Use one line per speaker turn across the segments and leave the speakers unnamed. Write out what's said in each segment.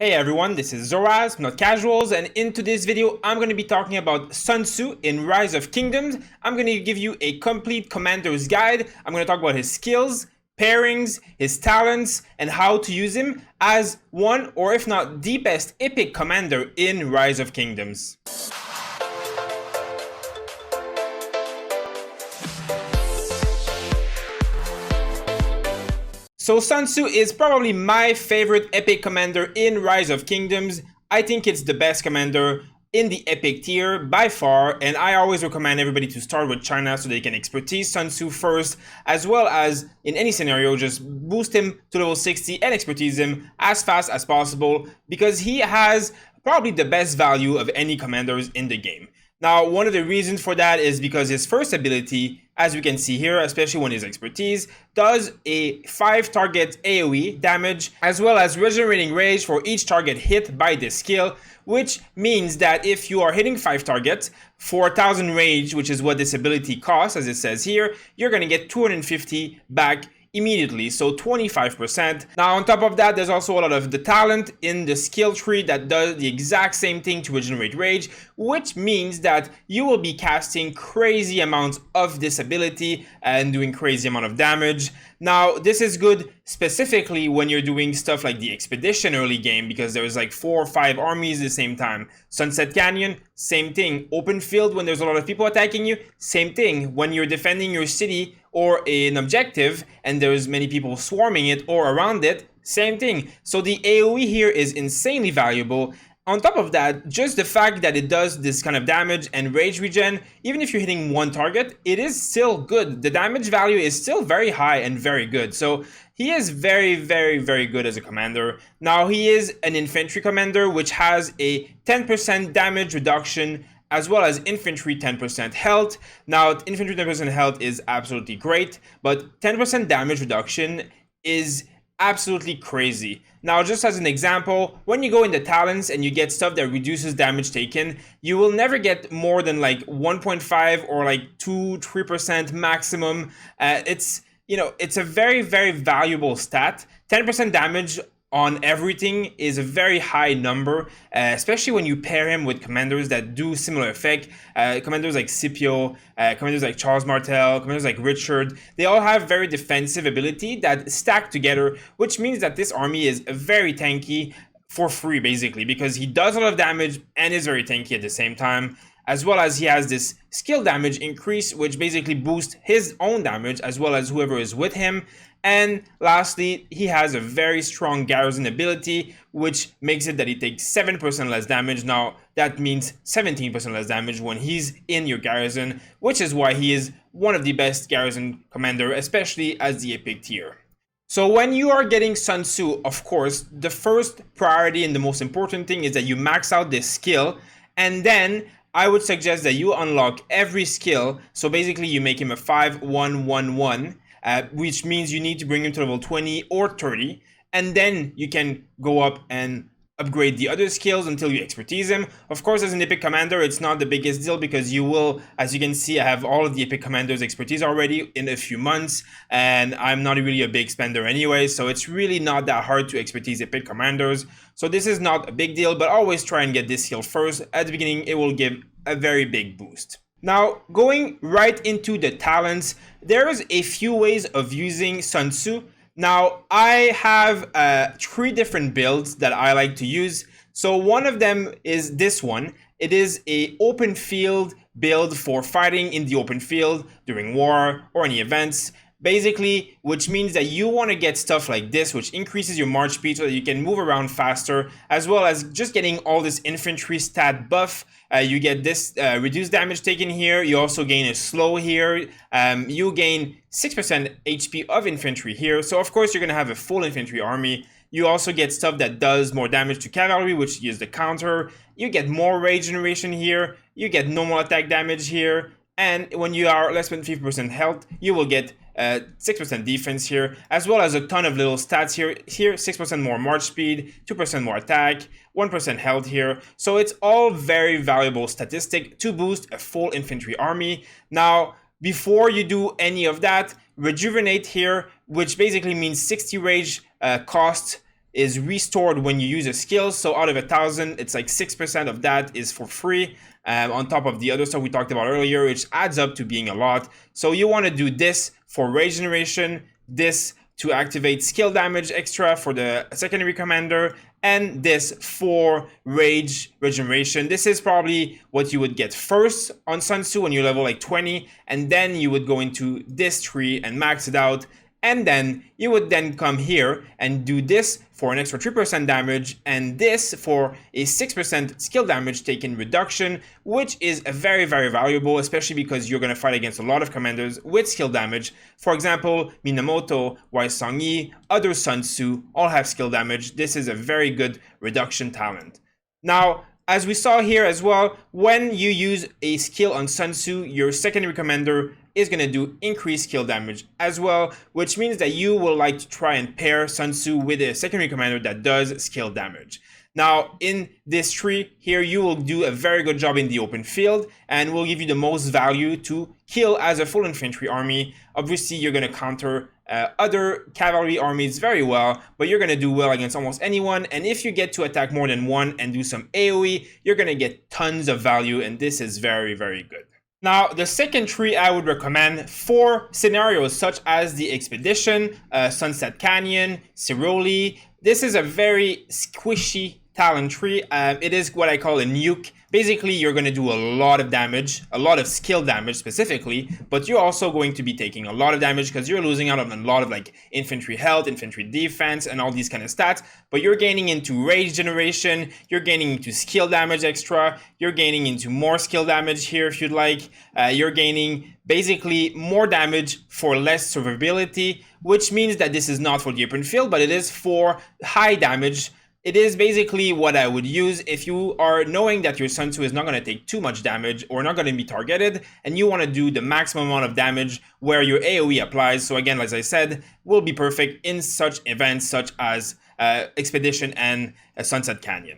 Hey everyone, this is Zoraz, not Casuals, and in today's video, I'm going to be talking about Sun Tzu in Rise of Kingdoms. I'm going to give you a complete commander's guide. I'm going to talk about his skills, pairings, his talents, and how to use him as one, or if not the best epic commander in Rise of Kingdoms. So Sun Tzu is probably my favorite epic commander in Rise of Kingdoms. I think it's the best commander in the epic tier by far, and I always recommend everybody to start with China so they can expertise Sun Tzu first, as well as in any scenario just boost him to level 60 and expertise him as fast as possible because he has probably the best value of any commanders in the game. Now, one of the reasons for that is because his first ability, as we can see here, especially when his expertise, does a 5 target AoE damage, as well as regenerating rage for each target hit by this skill, which means that if you are hitting 5 targets for 1000 rage, which is what this ability costs, as it says here, you're going to get 250 back immediately, so 25%. Now on top of that, there's also a lot of the talent in the skill tree that does the exact same thing to regenerate rage, which means that you will be casting crazy amounts of this ability and doing crazy amount of damage. Now this is good specifically when you're doing stuff like the expedition early game, because there's like 4 or 5 armies at the same time. Sunset Canyon, same thing. Open field when there's a lot of people attacking you, same thing. When you're defending your city or an objective and there's many people swarming it or around it, same thing. So the AoE here is insanely valuable. On top of that, just the fact that it does this kind of damage and rage regen, even if you're hitting one target, it is still good. The damage value is still very high and very good. So he is very, very, very good as a commander. Now he is an infantry commander, which has a 10% damage reduction as well as infantry 10% health. Now, infantry 10% health is absolutely great, but 10% damage reduction is absolutely crazy. Now, just as an example, when you go in the talents and you get stuff that reduces damage taken, you will never get more than like 1.5 or like 2-3% maximum. It's a very, very valuable stat. 10% damage on everything is a very high number, especially when you pair him with commanders that do similar effect. Commanders like Scipio, commanders like Charles Martel, commanders like Richard, they all have very defensive ability that stack together, which means that this army is very tanky for free basically, because he does a lot of damage and is very tanky at the same time, as well as he has this skill damage increase, which basically boosts his own damage as well as whoever is with him. And lastly, he has a very strong garrison ability, which makes it that he takes 7% less damage. Now, that means 17% less damage when he's in your garrison, which is why he is one of the best garrison commander, especially as the epic tier. So when you are getting Sun Tzu, of course, the first priority and the most important thing is that you max out this skill, and then I would suggest that you unlock every skill. So basically you make him a 5-1-1-1, which means you need to bring him to level 20 or 30, and then you can go up and upgrade the other skills until you expertise him. Of course, as an epic commander, it's not the biggest deal because you will, as you can see, I have all of the epic commanders expertise already in a few months, and I'm not really a big spender anyway, so it's really not that hard to expertise epic commanders. So this is not a big deal, but always try and get this skill first. At the beginning, it will give a very big boost. Now, going right into the talents, there is a few ways of using Sun Tzu. Now, I have 3 different builds that I like to use. So one of them is this one. It is a open field build for fighting in the open field during war or any events. Basically, which means that you want to get stuff like this, which increases your march speed so that you can move around faster, as well as just getting all this infantry stat buff. You get this reduced damage taken here. You also gain a slow here. You gain 6% HP of infantry here. So of course, you're going to have a full infantry army. You also get stuff that does more damage to cavalry, which is the counter. You get more rage generation here. You get normal attack damage here. And when you are less than 50% health, you will get 6% defense here, as well as a ton of little stats here. Here, 6% more march speed, 2% more attack, 1% health here. So it's all very valuable statistic to boost a full infantry army. Now, before you do any of that, rejuvenate here, which basically means 60 rage cost is restored when you use a skill. So out of 1,000, it's like 6% of that is for free, on top of the other stuff we talked about earlier, which adds up to being a lot. So you want to do this for rage generation, this to activate skill damage extra for the secondary commander, and this for rage regeneration. This is probably what you would get first on Sun Tzu when you're level like 20, and then you would go into this tree and max it out. And then you would then come here and do this for an extra 3% damage, and this for a 6% skill damage taken reduction, which is very, very valuable, especially because you're going to fight against a lot of commanders with skill damage. For example, Minamoto, Wise Song Yi, other Sun Tzu all have skill damage. This is a very good reduction talent. Now, as we saw here as well, when you use a skill on Sun Tzu, your secondary commander is going to do increased skill damage as well, which means that you will like to try and pair Sun Tzu with a secondary commander that does skill damage. Now, in this tree here, you will do a very good job in the open field and will give you the most value to kill as a full infantry army. Obviously, you're going to counter other cavalry armies very well, but you're going to do well against almost anyone. And if you get to attack more than one and do some AoE, you're going to get tons of value, and this is very, very good. Now, the second tree I would recommend for scenarios such as the Expedition, Sunset Canyon, Ciroli. This is a very squishy talent tree. It is what I call a nuke. Basically, you're going to do a lot of damage, a lot of skill damage specifically, but you're also going to be taking a lot of damage because you're losing out on a lot of like infantry health, infantry defense, and all these kind of stats. But you're gaining into rage generation, you're gaining into skill damage extra, you're gaining into more skill damage here if you'd like. You're gaining basically more damage for less survivability, which means that this is not for the open field, but it is for high damage. It is basically what I would use if you are knowing that your Sun Tzu is not going to take too much damage or not going to be targeted, and you want to do the maximum amount of damage where your AoE applies. So again, as I said, will be perfect in such events such as Expedition and Sunset Canyon.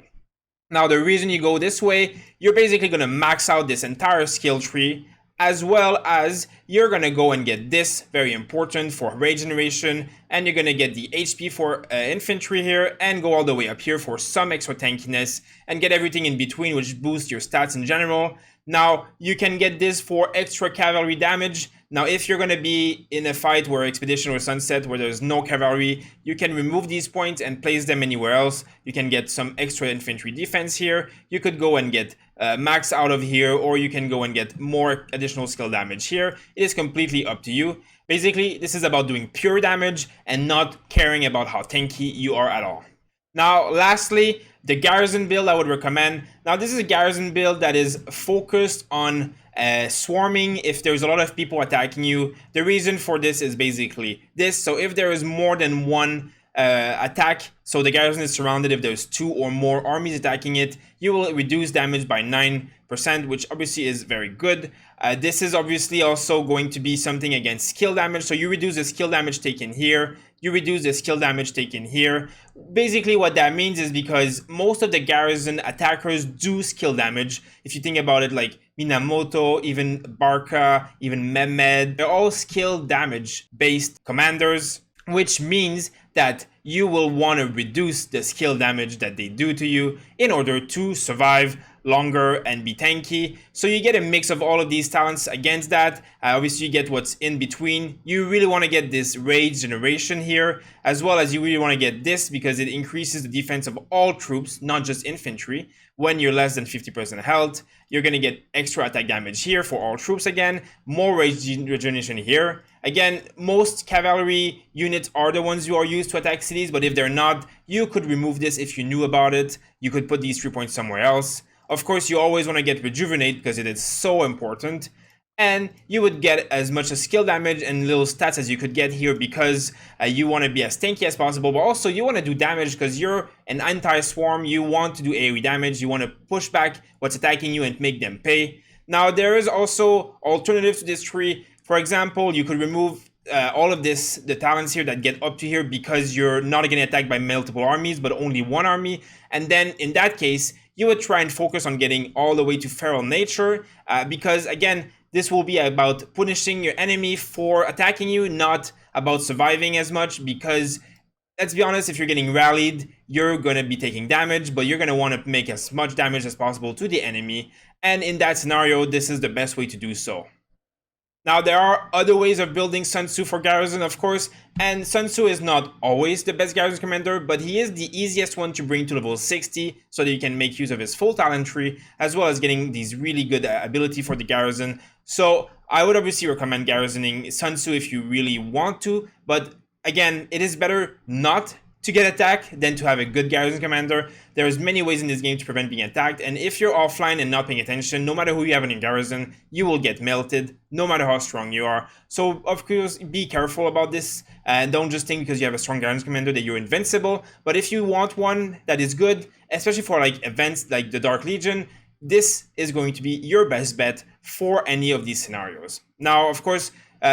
Now, the reason you go this way, you're basically going to max out this entire skill tree, as well as you're going to go and get this, very important for rage generation, and you're going to get the HP for infantry here, and go all the way up here for some extra tankiness, and get everything in between, which boosts your stats in general. Now, you can get this for extra cavalry damage. Now, if you're going to be in a fight where Expedition or Sunset, where there's no cavalry, you can remove these points and place them anywhere else. You can get some extra infantry defense here. You could go and get max out of here, or you can go and get more additional skill damage here. It is completely up to you. Basically, this is about doing pure damage and not caring about how tanky you are at all. Now, lastly, the garrison build I would recommend. Now, this is a garrison build that is focused on swarming if there's a lot of people attacking you. The reason for this is basically this. So if there is more than one attack, so the garrison is surrounded, if there's 2 or more armies attacking it, you will reduce damage by 9%, which obviously is very good. This is obviously also going to be something against skill damage. So you reduce the skill damage taken here, you reduce the skill damage taken here. Basically what that means is because most of the garrison attackers do skill damage. If you think about it, like Minamoto, even Barca, even Mehmed, they're all skill damage based commanders, which means that you will want to reduce the skill damage that they do to you in order to survive longer and be tanky. So you get a mix of all of these talents against that. Obviously you get what's in between. You really want to get this rage generation here, as well as you really want to get this because it increases the defense of all troops, not just infantry. When you're less than 50% health, you're going to get extra attack damage here for all troops again, more rage regeneration here. Again, most cavalry units are the ones who are used to attack cities, but if they're not, you could remove this if you knew about it. You could put these 3 points somewhere else. Of course, you always want to get rejuvenate because it is so important. And you would get as much as skill damage and little stats as you could get here because you want to be as tanky as possible, but also you want to do damage because you're an anti-swarm. You want to do AoE damage. You want to push back what's attacking you and make them pay. Now, there is also alternatives to this tree. For example, you could remove all of this, the talents here that get up to here because you're not getting attacked by multiple armies, but only one army. And then in that case, you would try and focus on getting all the way to feral nature because again, this will be about punishing your enemy for attacking you, not about surviving as much, because let's be honest, if you're getting rallied, you're going to be taking damage, but you're going to want to make as much damage as possible to the enemy. And in that scenario, this is the best way to do so. Now, there are other ways of building Sun Tzu for Garrison, of course, and Sun Tzu is not always the best Garrison Commander, but he is the easiest one to bring to level 60 so that you can make use of his full talent tree, as well as getting these really good ability for the Garrison. So I would obviously recommend Garrisoning Sun Tzu if you really want to, but again, it is better not to get attacked than to have a good Garrison Commander. There's many ways in this game to prevent being attacked, and if you're offline and not paying attention, no matter who you have in your Garrison, you will get melted, no matter how strong you are. So, of course, be careful about this, and don't just think because you have a strong Garrison Commander that you're invincible, but if you want one that is good, especially for like events like the Dark Legion, this is going to be your best bet for any of these scenarios. Now, of course,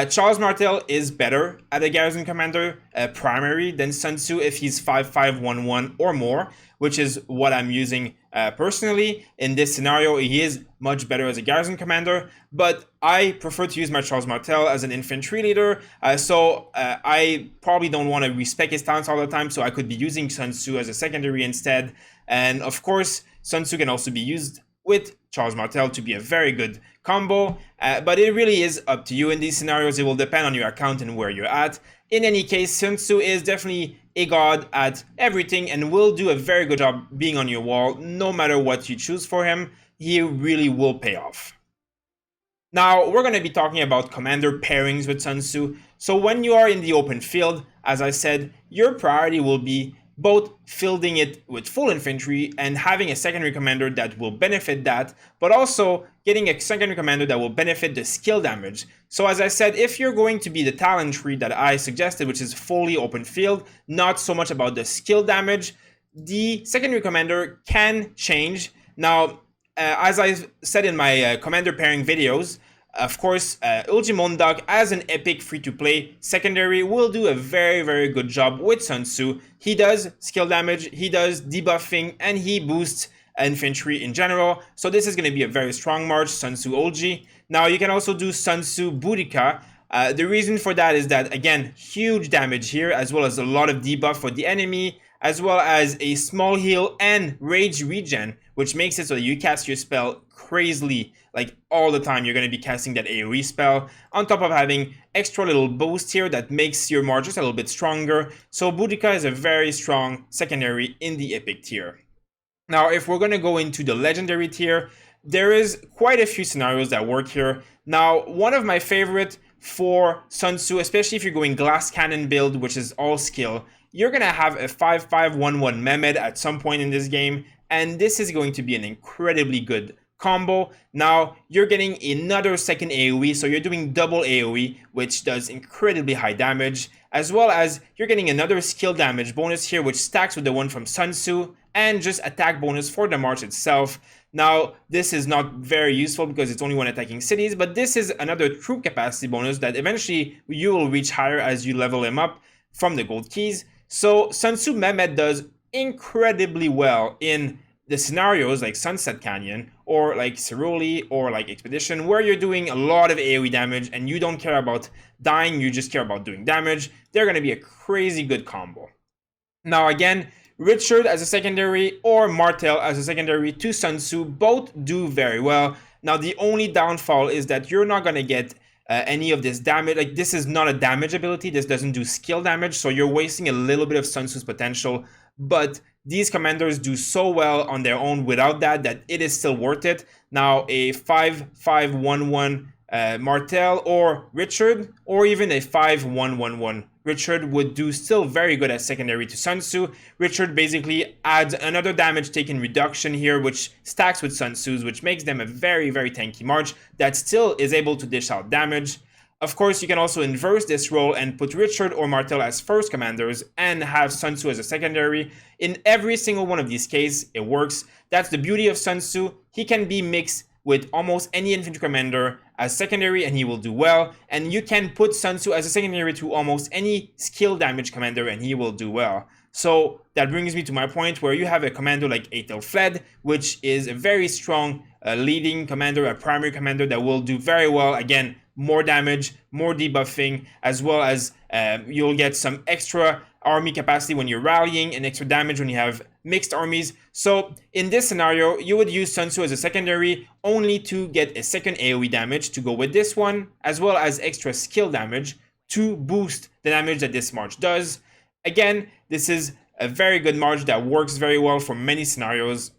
Charles Martel is better at a Garrison Commander primary than Sun Tzu if he's 5.5/1/1 or more, which is what I'm using personally. In this scenario, he is much better as a Garrison Commander, but I prefer to use my Charles Martel as an infantry leader, so I probably don't want to respec his talents all the time, so I could be using Sun Tzu as a secondary instead. And of course, Sun Tzu can also be used with Charles Martel to be a very good combo, but it really is up to you in these scenarios. It will depend on your account and where you're at. In any case, Sun Tzu is definitely a god at everything and will do a very good job being on your wall no matter what you choose for him. He really will pay off. Now, we're going to be talking about commander pairings with Sun Tzu. So when you are in the open field, as I said, your priority will be both fielding it with full infantry and having a secondary commander that will benefit that, but also getting a secondary commander that will benefit the skill damage. So as I said, if you're going to be the talent tree that I suggested, which is fully open field, not so much about the skill damage, the secondary commander can change. Now, as I said in my commander pairing videos, of course, Uljimondak as an epic free-to-play secondary will do a very, very good job with Sun Tzu. He does skill damage, he does debuffing, and he boosts infantry in general. So this is going to be a very strong march, Sun Tzu Ulji. Now, you can also do Sun Tzu Boudica. The reason for that is that, again, huge damage here, as well as a lot of debuff for the enemy, as well as a small heal and rage regen, which makes it so that you cast your spell crazily, like all the time. You're going to be casting that AoE spell, on top of having extra little boost here that makes your march just a little bit stronger. So Boudica is a very strong secondary in the epic tier. Now, if we're going to go into the legendary tier, there is quite a few scenarios that work here. Now, one of my favorite for Sun Tzu, especially if you're going glass cannon build, which is all skill, you're going to have a 5.5/1/1 Mehmed at some point in this game, and this is going to be an incredibly good combo. Now, you're getting another second AoE, so you're doing double AoE, which does incredibly high damage, as well as you're getting another skill damage bonus here, which stacks with the one from Sun Tzu, and just attack bonus for the march itself. Now, this is not very useful because it's only when attacking cities, but this is another troop capacity bonus that eventually you will reach higher as you level him up from the gold keys. So Sun Tzu Mehmed does incredibly well in the scenarios like Sunset Canyon or like Ceruli or like Expedition, where you're doing a lot of AoE damage and you don't care about dying, you just care about doing damage. They're going to be a crazy good combo. Now again, Richard as a secondary or Martel as a secondary to Sun Tzu both do very well. Now the only downfall is that you're not going to get any of this damage. Like, this is not a damage ability, this doesn't do skill damage, so you're wasting a little bit of Sun Tzu's potential, but these commanders do so well on their own without that it is still worth it. Now a 5.5/1/1 Martel or Richard, or even a 5.1/1/1 Richard would do still very good as secondary to Sun Tzu. Richard basically adds another damage taken reduction here, which stacks with Sun Tzu's, which makes them a very, very tanky march that still is able to dish out damage. Of course, you can also inverse this role and put Richard or Martel as first commanders and have Sun Tzu as a secondary. In every single one of these cases, it works. That's the beauty of Sun Tzu. He can be mixed with almost any infantry commander as secondary and he will do well. And you can put Sun Tzu as a secondary to almost any skill damage commander and he will do well. So that brings me to my point where you have a commander like Atel Fled, which is a very strong leading commander, a primary commander that will do very well. Again, more damage, more debuffing, as well as you'll get some extra army capacity when you're rallying and extra damage when you have mixed armies. So in this scenario, you would use Sun Tzu as a secondary only to get a second AoE damage to go with this one, as well as extra skill damage to boost the damage that this march does. Again, this is a very good march that works very well for many scenarios.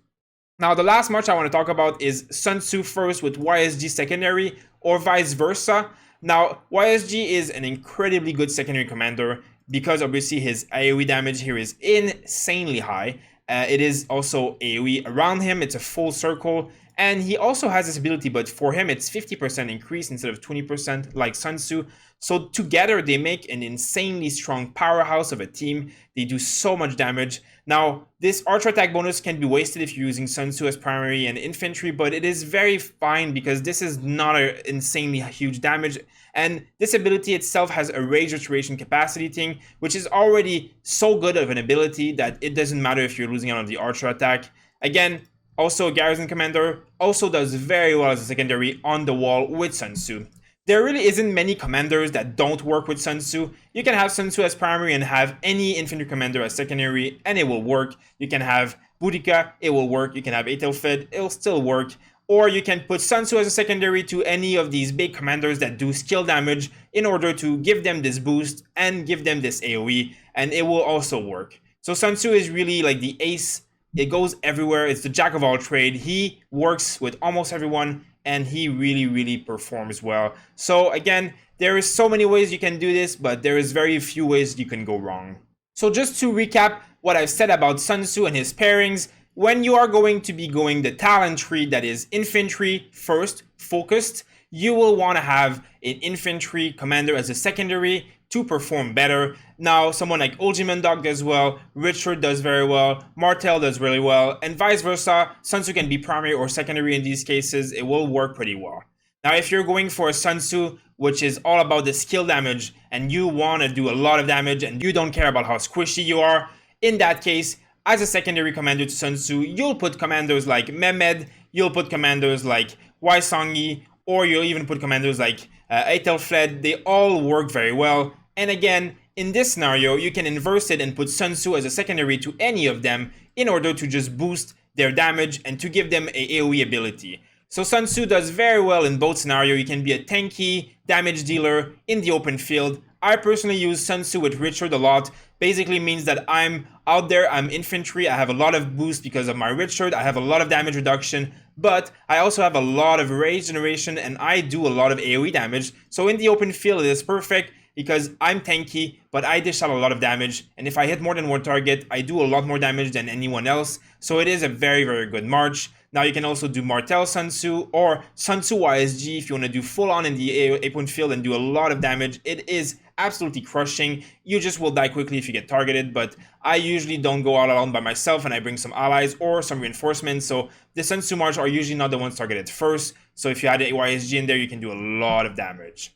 Now, the last march I want to talk about is Sun Tzu first with YSG secondary, or vice versa. Now, YSG is an incredibly good secondary commander because obviously his AoE damage here is insanely high. It is also AoE around him, it's a full circle, and he also has this ability, but for him it's 50% increase instead of 20% like Sun Tzu. So together they make an insanely strong powerhouse of a team. They do so much damage. Now, this archer attack bonus can be wasted if you're using Sun Tzu as primary and infantry, but it is very fine because this is not an insanely huge damage. And this ability itself has a rage restoration capacity thing, which is already so good of an ability that it doesn't matter if you're losing out on the archer attack. Again, also a Garrison Commander, also does very well as a secondary on the wall with Sun Tzu. There really isn't many commanders that don't work with Sun Tzu. You can have Sun Tzu as primary and have any infantry commander as secondary, and it will work. You can have Boudica, it will work. You can have Aethelflaed, it'll still work. Or you can put Sun Tzu as a secondary to any of these big commanders that do skill damage in order to give them this boost and give them this AoE, and it will also work. So Sun Tzu is really like the ace. It goes everywhere. It's the jack of all trade. He works with almost everyone, and he really performs well. So again, there is so many ways you can do this, but there is very few ways you can go wrong. So just to recap what I've said about Sun Tzu and his pairings, when you are going to be going the talent tree that is infantry first focused, you will want to have an infantry commander as a secondary to perform better. Now, someone like Oljimandok does well, Richard does very well, Martel does really well, and vice versa. Sun Tzu can be primary or secondary in these cases. It will work pretty well. Now, if you're going for a Sun Tzu, which is all about the skill damage, and you want to do a lot of damage, and you don't care about how squishy you are, in that case, as a secondary commander to Sun Tzu, you'll put commanders like Mehmed, you'll put commanders like Wai Songyi, or you'll even put commanders like Aethelflaed. They all work very well. And again, in this scenario, you can inverse it and put Sun Tzu as a secondary to any of them in order to just boost their damage and to give them a AoE ability. So Sun Tzu does very well in both scenarios. You can be a tanky damage dealer in the open field. I personally use Sun Tzu with Richard a lot. Basically means that I'm out there, I'm infantry, I have a lot of boost because of my Richard, I have a lot of damage reduction, but I also have a lot of rage generation and I do a lot of AoE damage. So in the open field it is perfect because I'm tanky, but I dish out a lot of damage, and if I hit more than one target, I do a lot more damage than anyone else. So it is a very good march. Now you can also do Martel Sun Tzu or Sun Tzu YSG if you want to do full on in the open field and do a lot of damage. It is absolutely crushing. You just will die quickly if you get targeted, but I usually don't go out alone by myself and I bring some allies or some reinforcements. So the Sun Tzu march are usually not the ones targeted first. So if you had a YSG in there, you can do a lot of damage.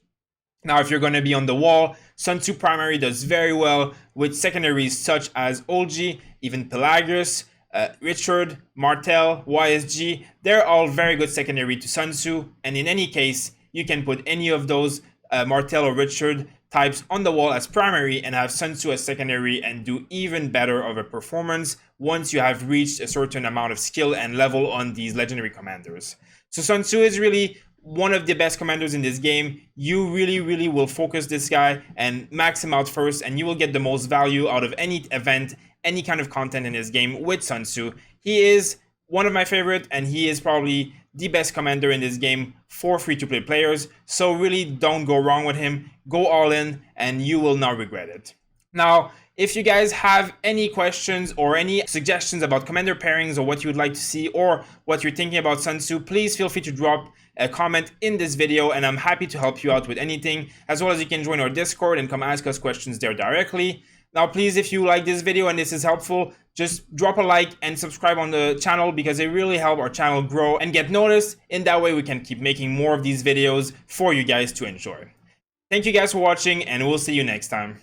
Now, if you're going to be on the wall, Sun Tzu primary does very well with secondaries such as Olgi, even Pelagius, Richard, Martel, YSG. They're all very good secondary to Sun Tzu, and in any case, you can put any of those Martel or Richard types on the wall as primary and have Sun Tzu as secondary and do even better of a performance once you have reached a certain amount of skill and level on these legendary commanders. So Sun Tzu is really one of the best commanders in this game. You really will focus this guy and max him out first, and you will get the most value out of any event, any kind of content in this game with Sun Tzu. He is one of my favorite, and he is probably the best commander in this game for free-to-play players. So really don't go wrong with him. Go all in, and you will not regret it. Now, if you guys have any questions or any suggestions about commander pairings or what you would like to see or what you're thinking about Sun Tzu, please feel free to drop a comment in this video and I'm happy to help you out with anything, as well as you can join our Discord and come ask us questions there directly. Now, please, if you like this video and this is helpful, just drop a like and subscribe on the channel because it really helps our channel grow and get noticed. In that way, we can keep making more of these videos for you guys to enjoy. Thank you guys for watching, and we'll see you next time.